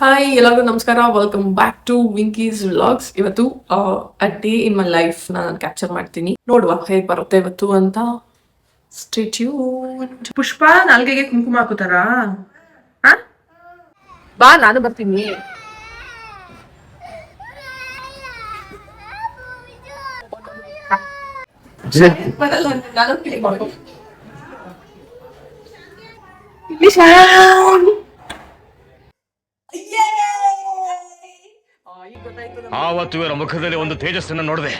Hi ಎಲ್ಲರಿಗೂ ನಮಸ್ಕಾರ. Welcome back to Winky's vlogs. ಇವತ್ತು a day in my life ನಾನು ಕ್ಯಾಪ್ಚರ್ ಮಾಡ್ತೀನಿ. ನೋಡುವ ಹೇಗೆ ಬರುತ್ತೆ ಇವತ್ತು ಅಂತ. Stay tuned. ಪುಷ್ಪ ನಾಲ್ಗೆಗೆ ಕುಂಕುಮ ಹಾಕೋತಾರಾ? ಬಾ ನಾನು ಬರ್ತೀನಿ. ಬರಲ್ಲ ನಾನು ಪ್ಲೇ ಮಾಡ್ಕೊ. ಆವತ್ತು ಇವರ ಮುಖದಲ್ಲಿ ಒಂದು ತೇಜಸ್ಸನ್ನು ನೋಡಿದೆ.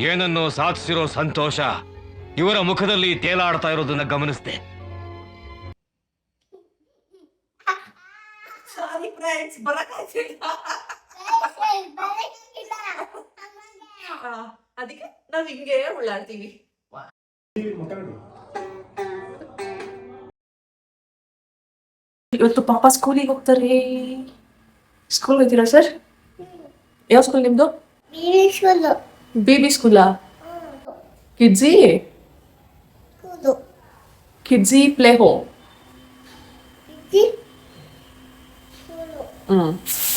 ಏನನ್ನು ಸಾಧಿಸಿರೋ ಸಂತೋಷ ಇವರ ಮುಖದಲ್ಲಿ ತೇಲಾಡ್ತಾ ಇರೋದನ್ನ ಗಮನಿಸಿದೆ. ಅದಕ್ಕೆ ನಾವ್ ಹಿಂಗೆ ಉಳ್ಳಾಡ್ತೀವಿ. ಇವತ್ತು ಪಾಪ ಸ್ಕೂಲಿಗೆ ಹೋಗ್ತಾರೆ. ಸ್ಕೂಲ್ ಹೋಗ್ತೀರಾ ಸರ್? ಯಾವ ಸ್ಕೂಲ್ ನಿಮ್ದು? ಬೇಬಿ ಸ್ಕೂಲಾ? Kidzee play home.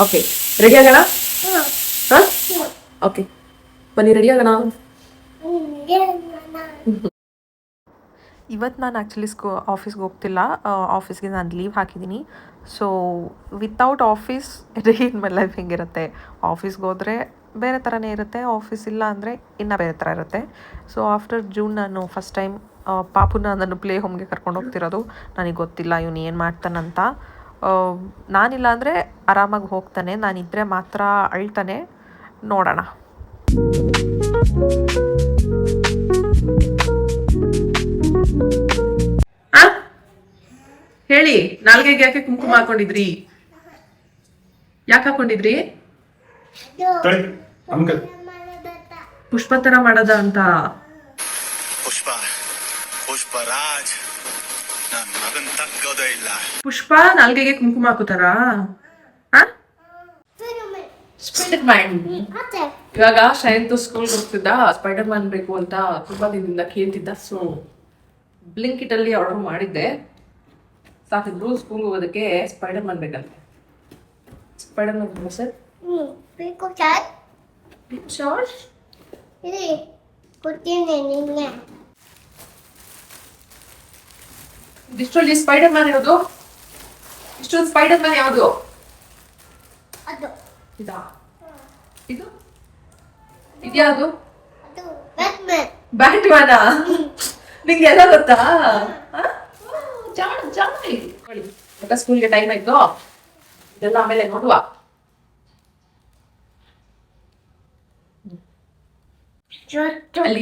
Okay, ready ಆಗೋಣ? ಹಾ, ಓಕೆ ಬನ್ನಿ, ರೆಡಿ ಆಗೋಣ. ಇವತ್ತು ನಾನು ಆ್ಯಕ್ಚುಲಿ ಆಫೀಸ್ಗೆ ಹೋಗ್ತಿಲ್ಲ. ಆಫೀಸ್ಗೆ ನಾನು ಲೀವ್ ಹಾಕಿದ್ದೀನಿ. So without office day in my life ಹೆಂಗಿರುತ್ತೆ? ಆಫೀಸ್ಗೆ ಹೋದರೆ ಬೇರೆ ಥರನೇ ಇರುತ್ತೆ, ಆಫೀಸ್ ಇಲ್ಲ ಅಂದರೆ ಇನ್ನೂ ಬೇರೆ ಥರ ಇರುತ್ತೆ. ಸೊ ಆಫ್ಟರ್ ಜೂನ್ ನಾನು ಫಸ್ಟ್ ಟೈಮ್ ಪಾಪುನ ನಾನು ಪ್ಲೇ ಹೋಮ್ಗೆ ಕರ್ಕೊಂಡು ಹೋಗ್ತಿರೋದು. ನನಗೆ ಗೊತ್ತಿಲ್ಲ ಇವನು ಏನು ಮಾಡ್ತಾನಂತ. ನಾನಿಲ್ಲ ಅಂದರೆ ಆರಾಮಾಗಿ ಹೋಗ್ತಾನೆ, ನಾನಿದ್ದರೆ ಮಾತ್ರ ಅಳ್ತಾನೆ. ನೋಡೋಣ. ಹೇಳಿ, ನಾಲ್ಗೆಗೆ ಯಾಕೆ ಕುಂಕುಮ ಹಾಕೊಂಡಿದ್ರಿ? ಯಾಕೆ ಹಾಕೊಂಡಿದ್ರಿ? ಪುಷ್ಪ ತರ ಮಾಡದ ಅಂತ. ಪುಷ್ಪರಾಜ್ ನನ್ನ ಮಗನ್ ತಗ್ಗೋದೇ ಇಲ್ಲ. ಪುಷ್ಪ ನಾಲ್ಗೆಗೆ ಕುಂಕುಮ ಹಾಕೋತಾರಾ? ಇವಾಗ ಶಯಂತು ಸ್ಕೂಲ್ಗೆ ಹೋಗ್ತಿದ್ದ, ಸ್ಪೈಡರ್ ಮ್ಯಾನ್ ಬೇಕು ಅಂತ ತುಂಬಾ ದಿನದಿಂದ ಕೇಳ್ತಿದ್ದ. ಸೊ ಬ್ಲಿಂಕಿಟ್ ಅಲ್ಲಿ ಆರ್ಡರ್ ಮಾಡಿದ್ದೆ. ಸಾಕಿದ್ರು ಸ್ಕೂಲ್ ಹೋಗೋದಕ್ಕೆ ಸ್ಪೈಡರ್ ಮ್ಯಾನ್ ಬೇಕಂತೆ. ಸ್ಪೈಡರ್ ಮ್ಯಾನ್ ಸರ್ ಇಷ್ಟೊಂದು ಸ್ಪೈಡರ್ ಮ್ಯಾನ್ ಇರೋದು? ಇಷ್ಟೊಂದು ಸ್ಪೈಡರ್ ಮ್ಯಾನ್ ಯಾವುದು? ಇದಾ? ಇದು ಇದ್ಯಾವುದು? ಬ್ಯಾಟ್ ಮ್ಯಾನ? ನಿಂಗೆ ಎಲ್ಲ ಗೊತ್ತಾ? ಸ್ಕೂಲ್ಗೆ ಟೈಮ್ ಆಯ್ತು, ಇದೆಲ್ಲ ಆಮೇಲೆ ನೋಡುವ. ಅಲ್ಲಿ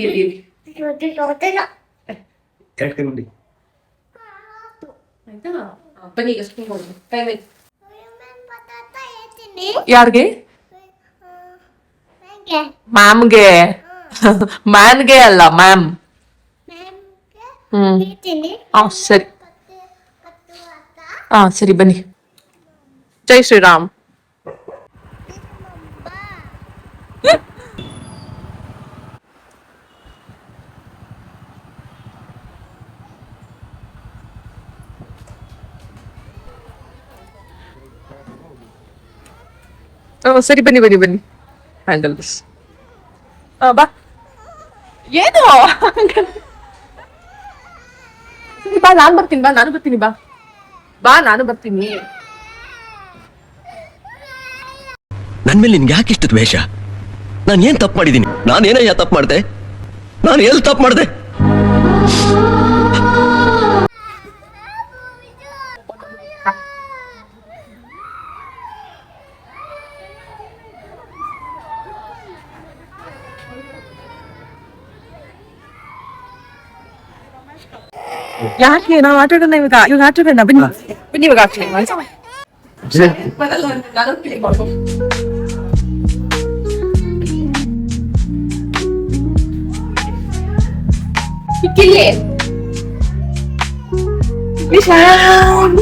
ಬನ್ನಿ, ಈಗ ಸ್ಕೂಲ್ ಹೋಗಿ ಟೈಮ್ ಆಯ್ತು. ಯಾರಿಗೆ? ಮ್ಯಾಮ್ಗೆ. ಮ್ಯಾನ್ಗೆ ಅಲ್ಲ, ಮ್ಯಾಮ್. ಸರಿ. ಸರಿ ಬನ್ನಿ. ಜೈ ಶ್ರೀರಾಮ್. ಸರಿ ಬನ್ನಿ ಬನ್ನಿ ಬನ್ನಿ. Handle this. ಬಾ. ಏನು? ಸರಿ ಬಾ, ನಾನು ಬರ್ತೀನಿ. ಬಾ ನಾನು ಬರ್ತೀನಿ. ಬಾ ಬಾ ನಾನು ಬರ್ತೀನಿ. ನನ್ ಮೇಲೆ ನಿನ್ಗೆ ಯಾಕೆ ಇಷ್ಟು ದ್ವೇಷ? ನಾನು ಏನ್ ತಪ್ಪು ಮಾಡಿದ್ದೀನಿ? ನಾನೇನಯ್ಯ ತಪ್ಪು ಮಾಡ್ದೆ? ನಾನು ಎಲ್ಲಿ ತಪ್ಪು ಮಾಡ್ದೆ? ಯಾಕೆ ನಾವು ಆಟ ಆಡೋಣ ಇವಾಗ? ಇವಾಗ ಆಟ ಆಡೋಣ ಬನ್ನಿ ಬನ್ನಿ. ಇವಾಗ ಆಟ ಬರಲ್ಲ ನಾನು ಪ್ಲೇ ಮಾಡ್ಕೊ. ಕಿಲ್ಲಿ ವಿಶಾಲ್.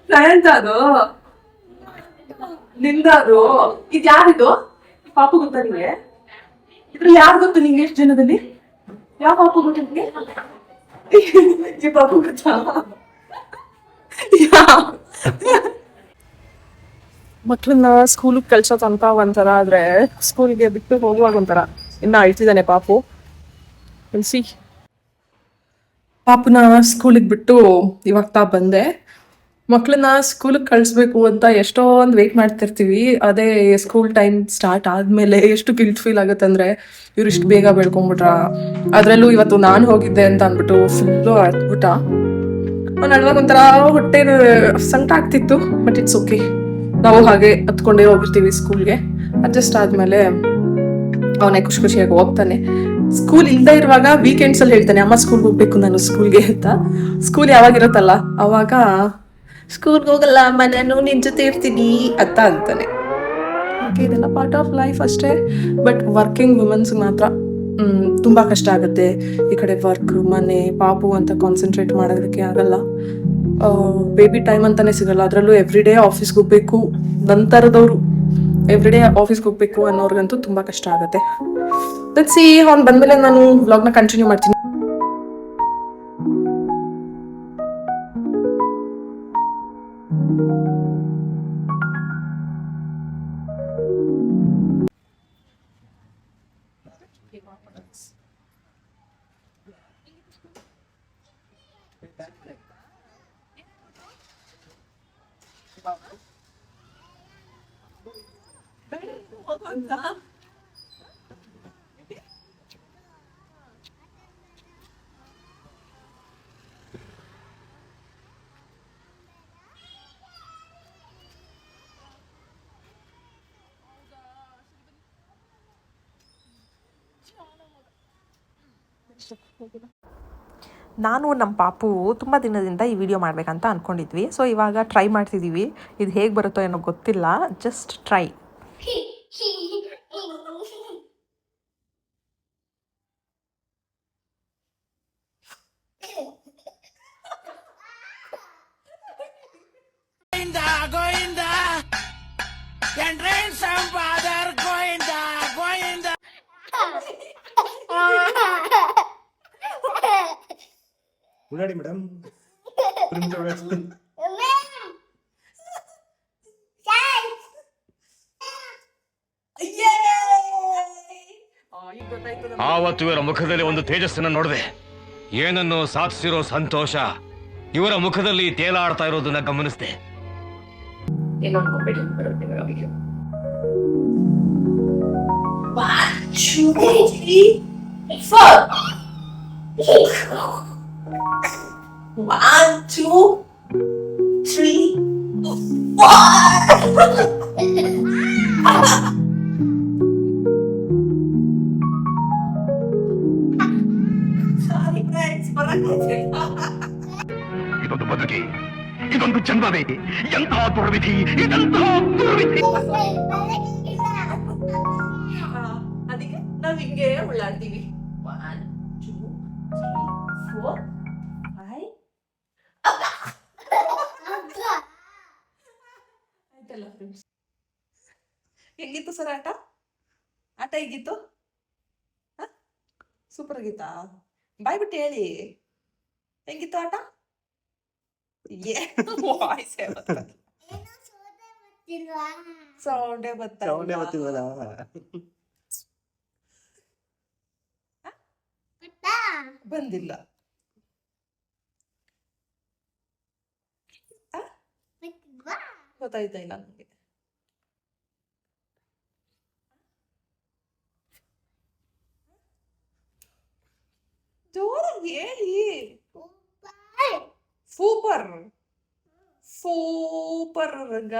ಸಾಯಂತ ಅದು ನಿಂದ ಅದು ಇದು ಯಾರಿದು ಪಾಪು ಗೊತ್ತಾ ನಿಂಗೆ ಇದ್ರಲ್ಲಿ ಯಾರು ಗೊತ್ತು ನಿಂಗೆ ಎಷ್ಟು ಜನದಲ್ಲಿ ಯಾವ ಪಾಪು ಗೊತ್ತು ನಿಂಗೆ ಈ ಪಾಪು ಗೊತ್ತಾ ಮಕ್ಳನ್ನ ಸ್ಕೂಲಿಗೆ ಕಳ್ಸೋ ತನಕ ಒಂಥರ ಆದ್ರೆ ಸ್ಕೂಲ್ಗೆ ಬಿಟ್ಟು ಹೋಗುವಾಗ ಒಂಥರ ಇನ್ನ ಅಳ್ತಿದ್ದಾನೆ ಪಾಪು ಸಿ ಪಾಪುನ ಸ್ಕೂಲಿಗೆ ಬಿಟ್ಟು ಇವಾಗ ಬಂದೆ ಮಕ್ಳನ್ನ ಸ್ಕೂಲಿಗೆ ಕಳಿಸ್ಬೇಕು ಅಂತ ಎಷ್ಟೊಂದು ವೆಯ್ಟ್ ಮಾಡ್ತಿರ್ತೀವಿ ಅದೇ ಸ್ಕೂಲ್ ಟೈಮ್ ಸ್ಟಾರ್ಟ್ ಆದ್ಮೇಲೆ ಎಷ್ಟು ಗಿಲ್ಟ್ ಫೀಲ್ ಆಗುತ್ತೆ ಅಂದ್ರೆ ಇವ್ರು ಇಷ್ಟು ಬೇಗ ಬೆಳ್ಕೊಂಡ್ಬಿಟ್ರ ಅದ್ರಲ್ಲೂ ಇವತ್ತು ನಾನು ಹೋಗಿದ್ದೆ ಅಂತ ಅಂದ್ಬಿಟ್ಟು ಫುಲ್ಲು ಅಳ್ಬಿಟ್ಟ ನಡುವಾಗ ಒಂಥರ ಹೊಟ್ಟೆ ಸಂಕಟ ಆಗ್ತಿತ್ತು ಬಟ್ ಇಟ್ಸ್ ಓಕೆ ನಾವು ಹಾಗೆ ಹತ್ಕೊಂಡೇ ಹೋಗಿರ್ತೀವಿ ಸ್ಕೂಲ್ಗೆ ಅಡ್ಜಸ್ಟ್ ಆದ್ಮೇಲೆ ಅವನೇ ಖುಷಿ ಖುಷಿಯಾಗಿ ಹೋಗ್ತಾನೆ ಸ್ಕೂಲ್ ಇಲ್ಲದೆ ಇರುವಾಗ ವೀಕೆಂಡ್ಸ್ ಅಲ್ಲಿ ಹೇಳ್ತಾನೆ ಅಮ್ಮ ಸ್ಕೂಲ್ಗೆ ಹೋಗ್ಬೇಕು ನಾನು ಸ್ಕೂಲ್ಗೆ ಅಂತ ಸ್ಕೂಲ್ ಯಾವಾಗಿರುತ್ತಲ್ಲ ಅವಾಗ ಸ್ಕೂಲ್ಗೆ ಹೋಗಲ್ಲ ಅಮ್ಮ ನಾನು ನಿನ್ ಜೊತೆ ಇರ್ತೀನಿ ಅಂತ ಅಂತಾನೆ ಓಕೆ ಇದೆಲ್ಲ ಪಾರ್ಟ್ ಆಫ್ ಲೈಫ್ ಅಷ್ಟೇ ಬಟ್ ವರ್ಕಿಂಗ್ ವುಮೆನ್ಸ್ ಮಾತ್ರ ತುಂಬ ಕಷ್ಟ ಆಗುತ್ತೆ ಈ ಕಡೆ ವರ್ಕ್ ಮನೆ ಪಾಪು ಅಂತ ಕಾನ್ಸಂಟ್ರೇಟ್ ಮಾಡೋದಕ್ಕೆ ಆಗಲ್ಲ ಬೇಬಿ ಟೈಮ್ ಅಂತಾನೆ ಸಿಗಲ್ಲ ಅದರಲ್ಲೂ ಎವ್ರಿ ಡೇ ಆಫೀಸ್ಗೆ ಹೋಗ್ಬೇಕು ನಂತರದವರು ಎವ್ರಿ ಡೇ ಆಫೀಸ್ಗೆ ಹೋಗ್ಬೇಕು ಅನ್ನೋರ್ಗಂತೂ ತುಂಬ ಕಷ್ಟ ಆಗುತ್ತೆ ಸಿ ಅವ್ನು ಬಂದಮೇಲೆ ನಾನು ವ್ಲಾಗ್ನ ಕಂಟಿನ್ಯೂ ಮಾಡ್ತೀನಿ ನಾನು ನಮ್ಮ ಪಾಪು ತುಂಬ ದಿನದಿಂದ ಈ ವಿಡಿಯೋ ಮಾಡಬೇಕಂತ ಅಂದ್ಕೊಂಡಿದ್ವಿ ಸೊ ಇವಾಗ ಟ್ರೈ ಮಾಡ್ತಿದ್ದೀವಿ ಇದು ಹೇಗೆ ಬರುತ್ತೋ ಏನೋ ಗೊತ್ತಿಲ್ಲ ಜಸ್ಟ್ ಟ್ರೈ ಮುನ್ನಾಡಿ ಮೇಡಮ್ ಆವತ್ತು ಇವರ ಮುಖದಲ್ಲಿ ಒಂದು ತೇಜಸ್ಸನ್ನು ನೋಡಿದೆ ಏನನ್ನು ಸಾಧಿಸಿರೋ ಸಂತೋಷ ಇವರ ಮುಖದಲ್ಲಿ ತೇಲಾಡ್ತಾ ಇರೋದನ್ನ ಗಮನಿಸಿದೆ One, two, three, ಇದೊಂದು ಬದುಕಿ ಇದೊಂದು ಜನ್ಮವೇ ಎಂತಹ ದುರ್ವಿಧಿ ಇದಂತಹ ದುರ್ವಿಧಿ ಅದಕ್ಕೆ ನಾವ್ ಹಿಂಗೆ ಉಳ್ಳಾಡ್ತೀವಿ 1 2 3 4 5 ಆಯ್ತಲ್ಲ ಫ್ರೆಂಡ್ಸ್ ಹೆಂಗಿತ್ತು ಸರ್ ಆಟ ಆಟ ಹೇಗಿತ್ತು ಸೂಪರ್ ಆಗಿತ್ತಾ ಬಾಯ್ ಬಿಟ್ಟು ಹೇಳಿ ಹೆಂಗಿತ್ತು ಆಟ ಸೌಂಡೇ ಬಂದಿಲ್ಲ ಗೊತ್ತಾಯ್ತಾ ಇಲ್ಲ ನನಗೆ ಜೋರಾಗಿ ಹೇಳಿ ಸೂಪರ್ ಸೂಪರ್ ಮಗ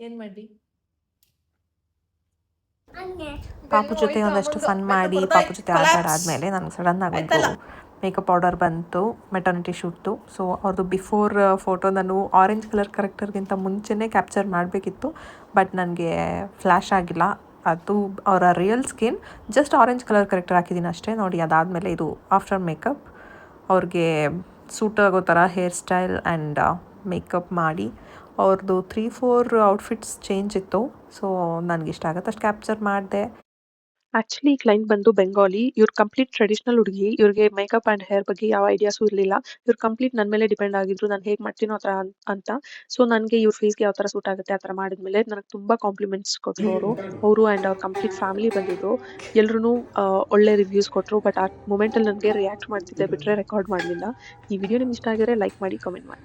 ಏನ್ ಮಾಡಿ ಪಾಪು ಜೊತೆ ಒಂದಷ್ಟು ಫನ್ ಮಾಡಿ ಪಾಪು ಜೊತೆ ಆಟ ಆಡಾದ್ಮೇಲೆ ನನಗೆ ಸಡನ್ ಆಗಿ ಒಂದು ಮೇಕಪ್ ಪೌಡರ್ ಬಂತು ಮೆಟರ್ನಿಟಿ ಶೂಟ್ದು ಸೊ ಅವ್ರದ್ದು ಬಿಫೋರ್ ಫೋಟೋ ನಾನು ಆರೆಂಜ್ ಕಲರ್ ಕರೆಕ್ಟರ್ಗಿಂತ ಮುಂಚೆನೇ ಕ್ಯಾಪ್ಚರ್ ಮಾಡಬೇಕಿತ್ತು ಬಟ್ ನನಗೆ ಫ್ಲ್ಯಾಶ್ ಆಗಿಲ್ಲ ಅದು ಅವರ real skin. Just orange colour corrector ಹಾಕಿದ್ದೀನಿ ಅಷ್ಟೇ. ನೋಡಿ ಅದಾದಮೇಲೆ ಇದು ಆಫ್ಟರ್ ಮೇಕಪ್ ಅವ್ರಿಗೆ ಸೂಟ್ ಆಗೋ ಥರ ಹೇರ್ ಸ್ಟೈಲ್ ಆ್ಯಂಡ್ ಮೇಕಪ್ ಮಾಡಿ ಅವ್ರದ್ದು 3-4 ಔಟ್ಫಿಟ್ಸ್ ಚೇಂಜ್ ಇತ್ತು. ಸೊ ನನಗಿಷ್ಟ ಆಗುತ್ತೆ ಅಷ್ಟು ಕ್ಯಾಪ್ಚರ್ ಮಾಡಿದೆ. ಆಕ್ಚುಲಿ ಈ ಕ್ಲೈಂಟ್ ಬಂದು ಬೆಂಗಾಲಿ. ಇವ್ರು ಕಂಪ್ಲೀಟ್ ಟ್ರೆಡಿಷನಲ್ ಹುಡುಗಿ. ಇವ್ರಿಗೆ ಮೇಕಪ್ ಆ್ಯಂಡ್ ಹೇರ್ ಬಗ್ಗೆ ಯಾವ ಐಡಿಯಾಸು ಇರಲಿಲ್ಲ. ಇವ್ರು ಕಂಪ್ಲೀಟ್ ನನ್ನ ಮೇಲೆ ಡಿಪೆಂಡ್ ಆಗಿದ್ರು, ನಾನು ಹೇಗೆ ಮಾಡ್ತೀನೋ ಆ ಥರ ಅಂತ. ಸೊ ನನಗೆ ಇವ್ರ ಫೇಸ್ಗೆ ಯಾವ ಥರ ಸೂಟ್ ಆಗುತ್ತೆ ಆ ಥರ ಮಾಡಿದ್ಮೇಲೆ ನನಗೆ ತುಂಬ ಕಾಂಪ್ಲಿಮೆಂಟ್ಸ್ ಕೊಟ್ಟರು ಅವರು ಆ್ಯಂಡ್ ಅವ್ರ ಕಂಪ್ಲೀಟ್ ಫ್ಯಾಮಿಲಿ ಬಂದಿದ್ರು. ಎಲ್ಲರೂ ಒಳ್ಳೆ ರಿವ್ಯೂಸ್ ಕೊಟ್ಟರು. ಬಟ್ ಆ ಮೂಮೆಂಟಲ್ಲಿ ನನಗೆ ರಿಯಾಕ್ಟ್ ಮಾಡ್ತಿದ್ದೆ ಬಿಟ್ಟರೆ ರೆಕಾರ್ಡ್ ಮಾಡಲಿಲ್ಲ. ಈ ವಿಡಿಯೋ ನಿಮ್ಗೆ ಇಷ್ಟ ಆಗಿದ್ರೆ ಲೈಕ್ ಮಾಡಿ, ಕಮೆಂಟ್ ಮಾಡಿ.